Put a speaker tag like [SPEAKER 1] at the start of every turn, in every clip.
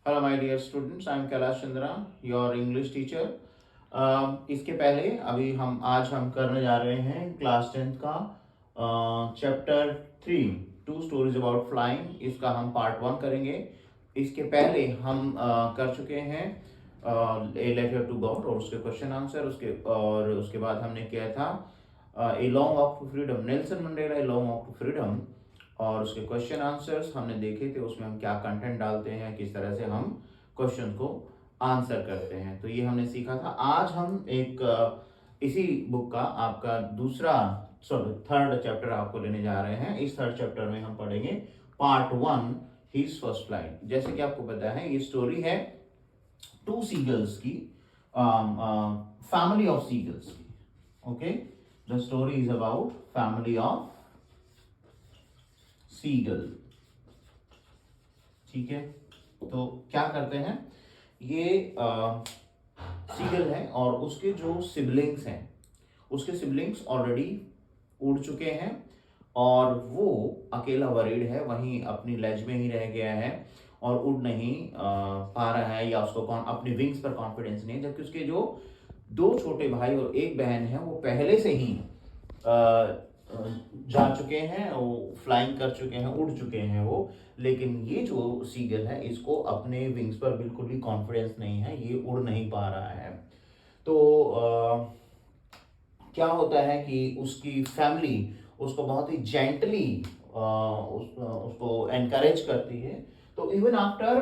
[SPEAKER 1] Hello my dear students, I am Kailash Chandra, your English teacher. इसके पहले आज हम करने जा रहे हैं क्लास 10th का chapter 3 two stories about flying. इसका हम पार्ट 1 करेंगे। इसके पहले हम कर चुके हैं ए लेटर टू गॉड और उसके क्वेश्चन आंसर। उसके बाद हमने किया था a long walk to freedom, Nelson Mandela a long walk to freedom, और उसके क्वेश्चन आंसर्स हमने देखे थे। उसमें हम क्या कंटेंट डालते हैं, किस तरह से हम क्वेश्चन को आंसर करते हैं, तो ये हमने सीखा था। आज हम एक इसी बुक का आपका थर्ड चैप्टर आपको लेने जा रहे हैं। इस थर्ड चैप्टर में हम पढ़ेंगे पार्ट 1 हिज फर्स्ट फ्लाइट। जैसे कि आपको पता है, ये स्टोरी है टू सीगल्स की, फैमिली ऑफ सीगल्स की। Okay, the story is about family of seagull. ठीक है, तो क्या करते हैं, ये सीगल है और उसके जो सिबलिंग्स हैं, उसके सिबलिंग्स ऑलरेडी उड़ चुके हैं और वो अकेला वरीड है, वहीं अपनी लेज में ही रह गया है और उड़ नहीं पा रहा है, या उसको अपनी विंग्स पर कॉन्फिडेंस नहीं है। जबकि उसके जो दो छोटे भाई और एक बहन है, वो पहले से ही जा चुके हैं, वो फ्लाइंग कर चुके हैं, उड़ चुके हैं वो। लेकिन ये जो सीगल है, इसको अपने विंग्स पर बिल्कुल भी कॉन्फिडेंस नहीं है, ये उड़ नहीं पा रहा है। तो क्या होता है कि उसकी फैमिली उसको बहुत ही जेंटली उसको एनकरेज करती है। तो even after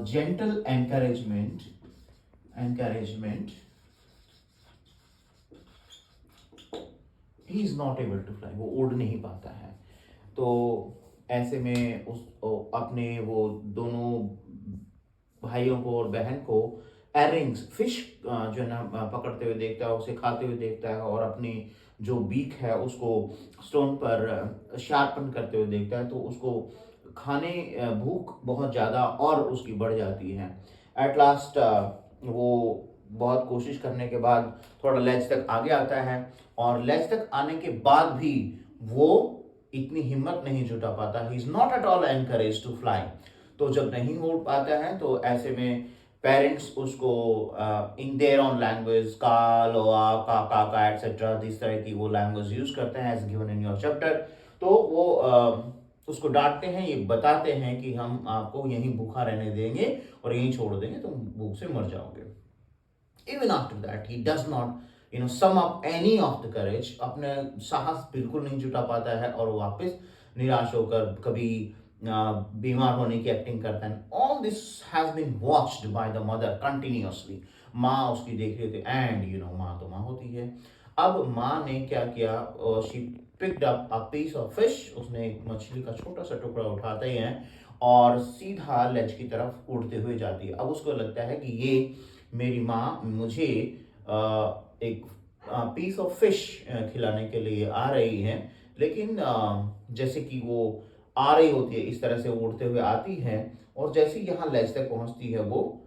[SPEAKER 1] gentle encouragement he is not able to fly, वो उड़ नहीं पाता है। तो ऐसे में अपने वो दोनों भाइयों को और बहन को एरिंग्स, फिश जो है ना, पकड़ते हुए देखता है, उसे खाते हुए देखता है, और अपनी जो बीक है उसको स्टोन पर शार्पन करते हुए देखता है। तो उसको खाने भूख बहुत ज़्यादा और उसकी बढ़ जाती है। एट लास्ट वो बहुत कोशिश करने के बाद थोड़ा लेज तक आगे आता है, और लेज तक आने के बाद भी वो इतनी हिम्मत नहीं जुटा पाता। He is not at all encourage to fly. तो जब नहीं उड़ पाता है, तो ऐसे में पेरेंट्स उसको इन देयर ऑन लैंग्वेज, का, लोआ, का एटसेट्रा, दिस तरह की वो लैंग्वेज यूज करते हैं as given in your chapter. तो वो उसको डांटते हैं, ये बताते हैं कि हम आपको यहीं भूखा रहने देंगे और यहीं छोड़ देंगे, तुम भूख से मर जाओगे। Even after that, he does not, sum up any of the courage. अपने साहस बिल्कुल नहीं जुटा पाता है और वापस निराश होकर कभी बीमार होने की एक्टिंग करता है। All this has been watched by the mother continuously. माँ उसकी देख रही थी, एंड माँ तो माँ होती है। अब माँ ने क्या किया, she picked up a piece of fish. उसने एक मछली का छोटा सा टुकड़ा उठाते ही है और सीधा लेज की तरफ उड़ते हुए जाती है। अब उसको लगता है कि ये मेरी माँ मुझे एक पीस ऑफ फिश खिलाने के लिए आ रही है। लेकिन जैसे कि वो आ रही होती है, इस तरह से उड़ते हुए आती है, और जैसे ही यहाँ लेज तक पहुँचती है, वो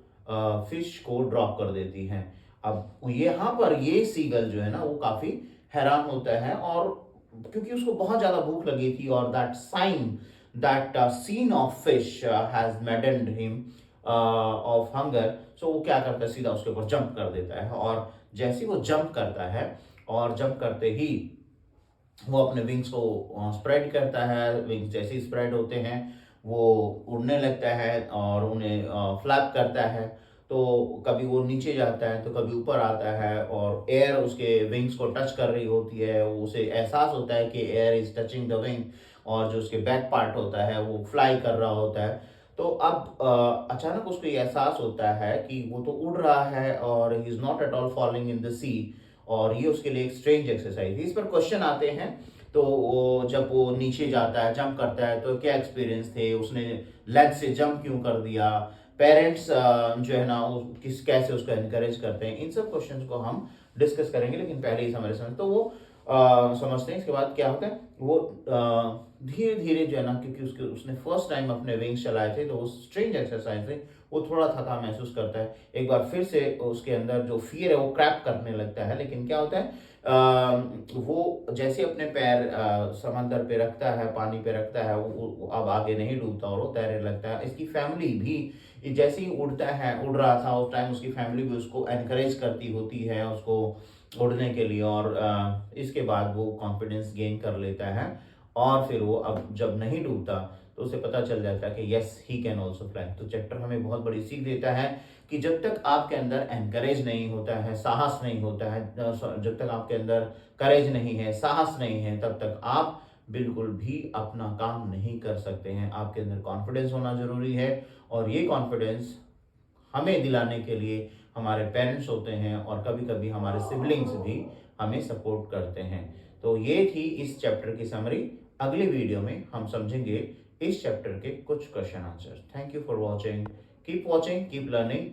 [SPEAKER 1] फिश को ड्रॉप कर देती है। अब यहाँ पर ये सीगल जो है ना, वो काफ़ी हैरान होता है, और क्योंकि उसको बहुत ज़्यादा भूख लगी थी, और that scene of fish has maddened him of hunger. So वो क्या करता है, सीधा उसके ऊपर जंप कर देता है, और जैसे ही वो जंप करता है, और जंप करते ही वो अपने विंग्स को स्प्रेड करता है। विंग्स जैसे ही स्प्रेड होते हैं, वो उड़ने लगता है और उन्हें फ्लैप करता है। तो कभी वो नीचे जाता है, तो कभी ऊपर आता है, और एयर उसके विंग्स को टच कर रही होती है। उसे एहसास होता है कि air is touching the wing, और जो उसके बैक पार्ट होता है वो फ्लाई कर रहा होता है। तो अब अचानक उसको ये एहसास होता है कि वो तो उड़ रहा है और he is not at all falling in the sea, और ये उसके लिए एक स्ट्रेंज एक्सरसाइज है। इस पर क्वेश्चन आते हैं। तो वो जब वो नीचे जाता है, जंप करता है, तो क्या एक्सपीरियंस थे, उसने लेग से जंप क्यों कर दिया, पेरेंट्स जो है ना वो कैसे उसको एनकरेज करते हैं, इन सब क्वेश्चंस को हम डिस्कस करेंगे। लेकिन पहले ही समझ तो वो समझते हैं। इसके बाद क्या होता है, वो धीरे धीरे जो है ना, क्योंकि उसने फर्स्ट टाइम अपने विंग्स चलाए थे, तो वो स्ट्रेंज एक्सरसाइज है, वो थोड़ा थका महसूस करता है। एक बार फिर से उसके अंदर जो फियर है वो क्रैप करने लगता है। लेकिन क्या होता है, वो जैसे अपने पैर समंदर पे रखता है, पानी पे रखता है, वो अब आगे नहीं डूबता और वो तैरने लगता है। इसकी फैमिली भी ये जैसे ही उड़ता है, उड़ रहा था उस टाइम, उसकी फैमिली भी उसको एनकरेज करती होती है उसको उड़ने के लिए, और इसके बाद वो कॉन्फिडेंस गेन कर लेता है, और फिर वो अब जब नहीं डूबता तो उसे पता चल जाता है कि yes he can also fly. तो चैप्टर हमें बहुत बड़ी सीख देता है कि जब तक आपके अंदर एनकरेज नहीं होता है, साहस नहीं होता है, जब तक आपके अंदर करेज नहीं है, साहस नहीं है, तब तक आप बिल्कुल भी अपना काम नहीं कर सकते हैं। आपके अंदर कॉन्फिडेंस होना ज़रूरी है, और ये कॉन्फिडेंस हमें दिलाने के लिए हमारे पेरेंट्स होते हैं, और कभी कभी हमारे सिबलिंग्स भी हमें सपोर्ट करते हैं। तो ये थी इस चैप्टर की समरी। अगली वीडियो में हम समझेंगे इस चैप्टर के कुछ question answer. Thank you for watching, keep learning.